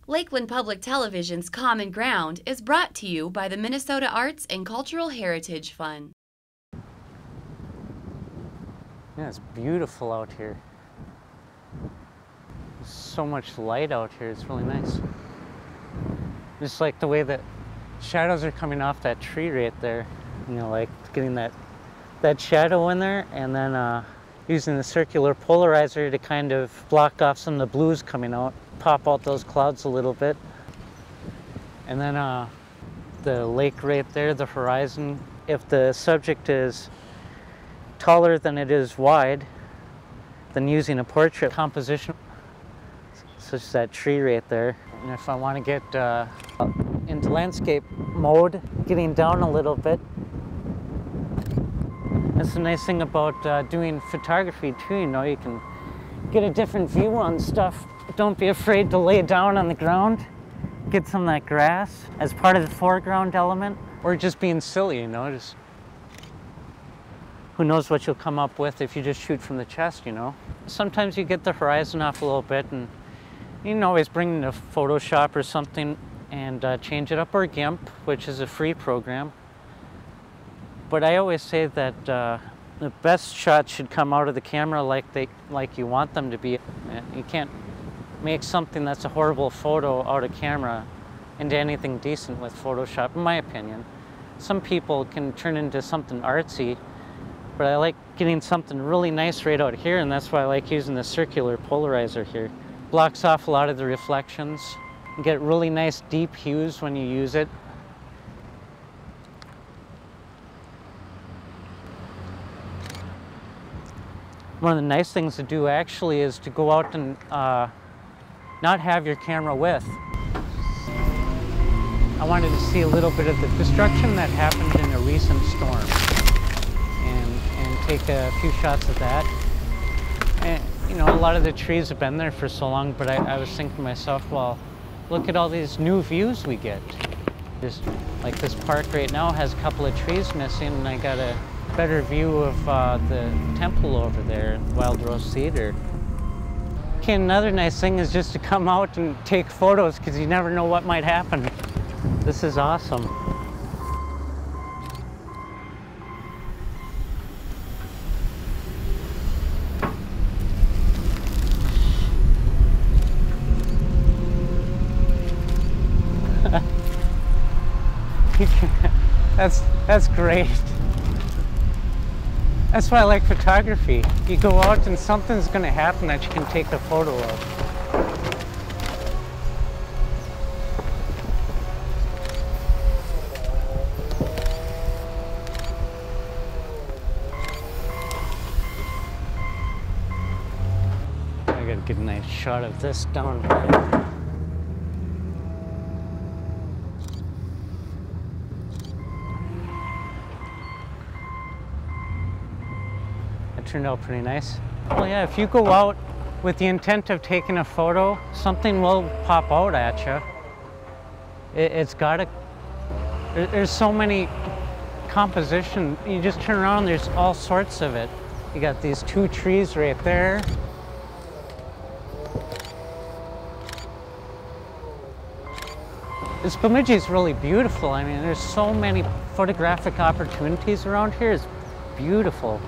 Lakeland Public Television's Common Ground is brought to you by the Minnesota Arts and Cultural Heritage Fund. Yeah, it's beautiful out here. There's so much light out here, it's really nice. Just like the way that shadows are coming off that tree right there. You know, like getting that shadow in there, and then using the circular polarizer to kind of block off some of the blues coming out, pop out those clouds a little bit. And then the lake right there, the horizon, if the subject is taller than it is wide, then using a portrait composition, such as that tree right there. And if I want to get into landscape mode, getting down a little bit, that's the nice thing about doing photography too, you know, you can get a different view on stuff. Don't be afraid to lay down on the ground, get some of that grass as part of the foreground element, or just being silly, you know, just who knows what you'll come up with if you just shoot from the chest, you know. Sometimes you get the horizon off a little bit, and you can always bring in a Photoshop or something and change it up, or GIMP, which is a free program. But I always say that the best shots should come out of the camera like you want them to be. You can't make something that's a horrible photo out of camera into anything decent with Photoshop, in my opinion. Some people can turn into something artsy, but I like getting something really nice right out here, and that's why I like using the circular polarizer here. Blocks off a lot of the reflections. You get really nice deep hues when you use it. One of the nice things to do actually is to go out and not have your camera with. I wanted to see a little bit of the destruction that happened in a recent storm and take a few shots of that. And you know, a lot of the trees have been there for so long, but I was thinking to myself, well, look at all these new views we get. Just like this park right now has a couple of trees missing, and I got a better view of the temple over there, Wild Rose Theater. Okay, another nice thing is just to come out and take photos, because you never know what might happen. This is awesome. That's great. That's why I like photography. You go out and something's going to happen that you can take a photo of. I gotta get a nice shot of this down here. Turned out pretty nice. Well, yeah, if you go out with the intent of taking a photo, something will pop out at you. It's got to, there's so many composition. You just turn around, there's all sorts of it. You got these two trees right there. This Bemidji is really beautiful. I mean, there's so many photographic opportunities around here. It's beautiful.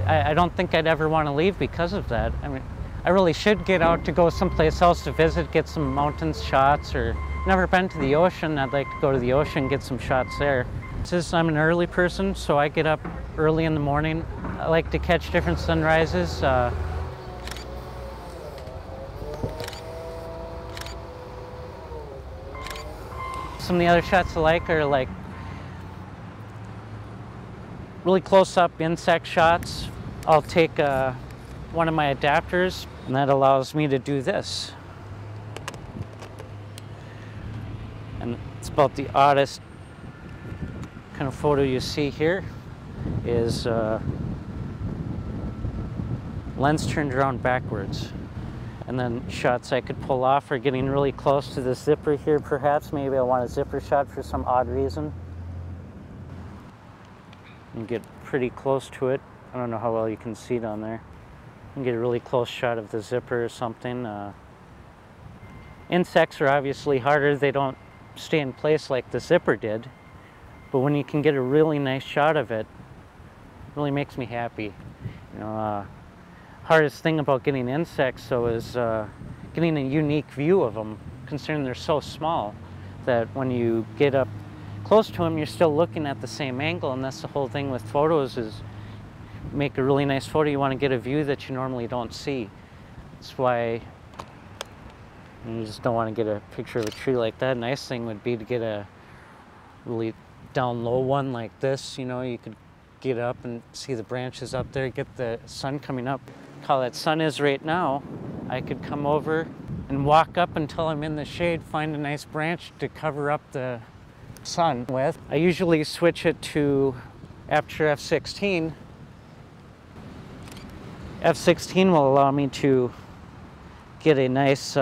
I don't think I'd ever want to leave because of that. I mean, I really should get out to go someplace else to visit, get some mountains shots, or never been to the ocean. I'd like to go to the ocean, get some shots there. Since I'm an early person, so I get up early in the morning. I like to catch different sunrises. Some of the other shots I like are like really close-up insect shots. I'll take one of my adapters, and that allows me to do this. And it's about the oddest kind of photo you see here is lens turned around backwards. And then shots I could pull off are getting really close to the zipper here perhaps. Maybe I want a zipper shot for some odd reason. and get pretty close to it. I don't know how well you can see down there. You can get a really close shot of the zipper or something. Insects are obviously harder. They don't stay in place like the zipper did. But when you can get a really nice shot of it, it really makes me happy. You know, hardest thing about getting insects though is getting a unique view of them, considering they're so small that when you get up close to them, you're still looking at the same angle, and that's the whole thing with photos is make a really nice photo, you want to get a view that you normally don't see. That's why you just don't want to get a picture of a tree like that. Nice thing would be to get a really down low one like this, you know, you could get up and see the branches up there, get the sun coming up. How that sun is right now, I could come over and walk up until I'm in the shade, find a nice branch to cover up the sun with. I usually switch it to aperture f16. F16 will allow me to get a nice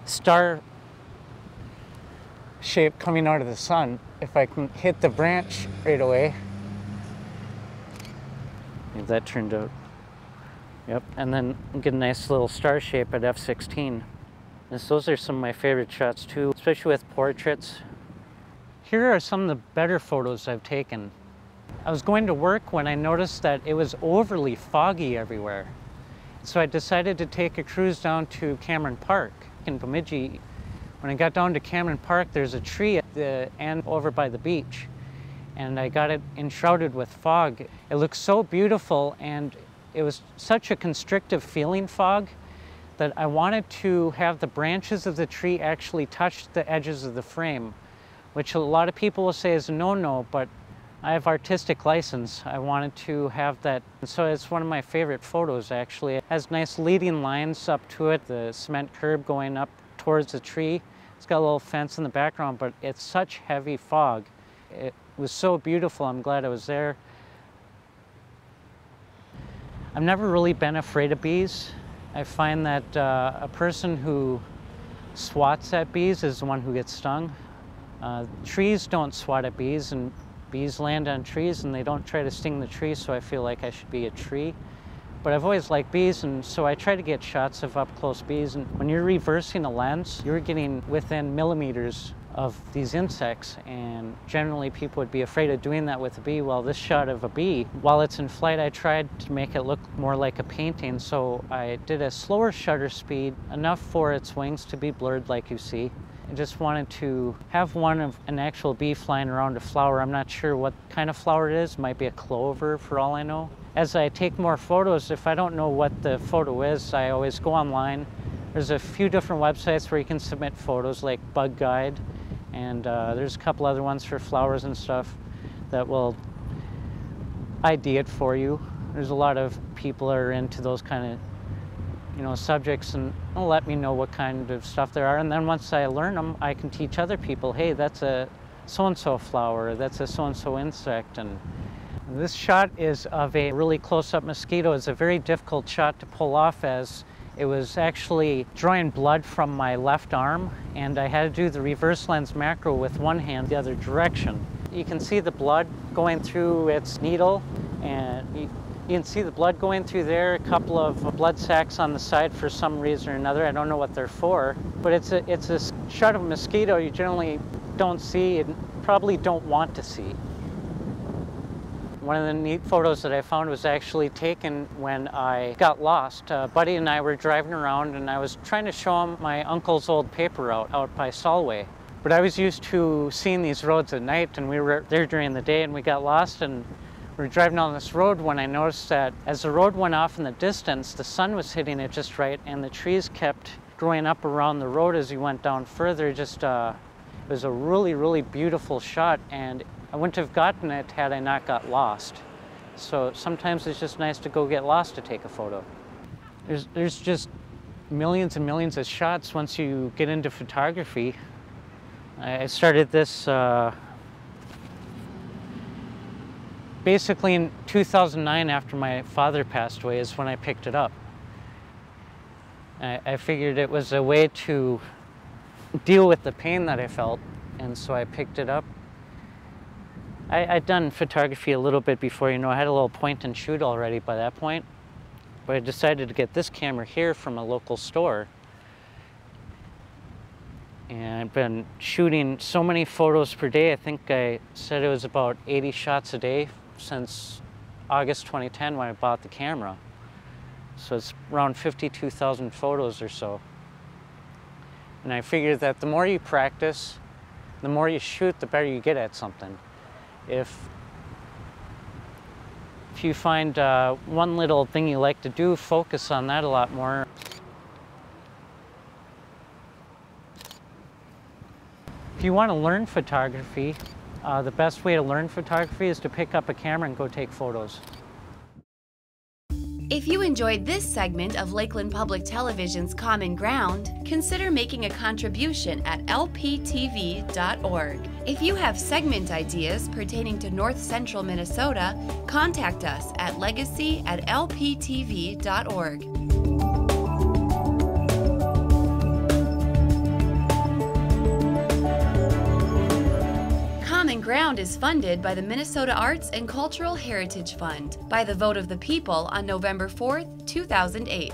star shape coming out of the sun. If I can hit the branch right away. If that turned out. Yep, and then get a nice little star shape at f16. Those are some of my favorite shots too, especially with portraits. Here are some of the better photos I've taken. I was going to work when I noticed that it was overly foggy everywhere. So I decided to take a cruise down to Cameron Park in Bemidji. When I got down to Cameron Park, there's a tree at the end over by the beach. And I got it enshrouded with fog. It looked so beautiful, and it was such a constrictive feeling fog that I wanted to have the branches of the tree actually touch the edges of the frame, which a lot of people will say is a no-no, but I have artistic license. I wanted to have that. So it's one of my favorite photos, actually. It has nice leading lines up to it, the cement curb going up towards the tree. It's got a little fence in the background, but it's such heavy fog. It was so beautiful. I'm glad I was there. I've never really been afraid of bees. I find that a person who swats at bees is the one who gets stung. Trees don't swat at bees, and bees land on trees and they don't try to sting the tree, so I feel like I should be a tree. But I've always liked bees, and so I try to get shots of up-close bees. And when you're reversing a lens, you're getting within millimeters of these insects, and generally people would be afraid of doing that with a bee. Well, this shot of a bee, while it's in flight, I tried to make it look more like a painting, so I did a slower shutter speed, enough for its wings to be blurred like you see. I just wanted to have one of an actual bee flying around a flower. I'm not sure what kind of flower it is. It might be a clover for all I know. As I take more photos, if I don't know what the photo is, I always go online. There's a few different websites where you can submit photos, like Bug Guide, and there's a couple other ones for flowers and stuff that will ID it for you. There's a lot of people that are into those kind of subjects, and it'll let me know what kind of stuff there are. And then once I learn them, I can teach other people, hey, that's a so-and-so flower, that's a so-and-so insect. And this shot is of a really close-up mosquito. It's a very difficult shot to pull off, as it was actually drawing blood from my left arm, and I had to do the reverse lens macro with one hand the other direction. You can see the blood going through its needle, and you can see the blood going through there, a couple of blood sacs on the side for some reason or another. I don't know what they're for, but it's a shot of a mosquito you generally don't see and probably don't want to see. One of the neat photos that I found was actually taken when I got lost. Buddy and I were driving around, and I was trying to show him my uncle's old paper route out by Solway. But I was used to seeing these roads at night, and we were there during the day, and we got lost, and we were driving down this road when I noticed that as the road went off in the distance, the sun was hitting it just right, and the trees kept growing up around the road as you went down further. It was a really, really beautiful shot, and I wouldn't have gotten it had I not got lost. So sometimes it's just nice to go get lost to take a photo. There's just millions and millions of shots once you get into photography. I started this basically in 2009, after my father passed away, is when I picked it up. I figured it was a way to deal with the pain that I felt, and so I picked it up. I'd done photography a little bit before, you know, I had a little point and shoot already by that point. But I decided to get this camera here from a local store. And I've been shooting so many photos per day. I think I said it was about 80 shots a day since August 2010 when I bought the camera. So it's around 52,000 photos or so. And I figured that the more you practice, the more you shoot, the better you get at something. If you find one little thing you like to do, focus on that a lot more. If you want to learn photography, the best way to learn photography is to pick up a camera and go take photos. If you enjoyed this segment of Lakeland Public Television's Common Ground, consider making a contribution at lptv.org. If you have segment ideas pertaining to North Central Minnesota, contact us at legacy@lptv.org. Common Ground is funded by the Minnesota Arts and Cultural Heritage Fund by the vote of the people on November 4th, 2008.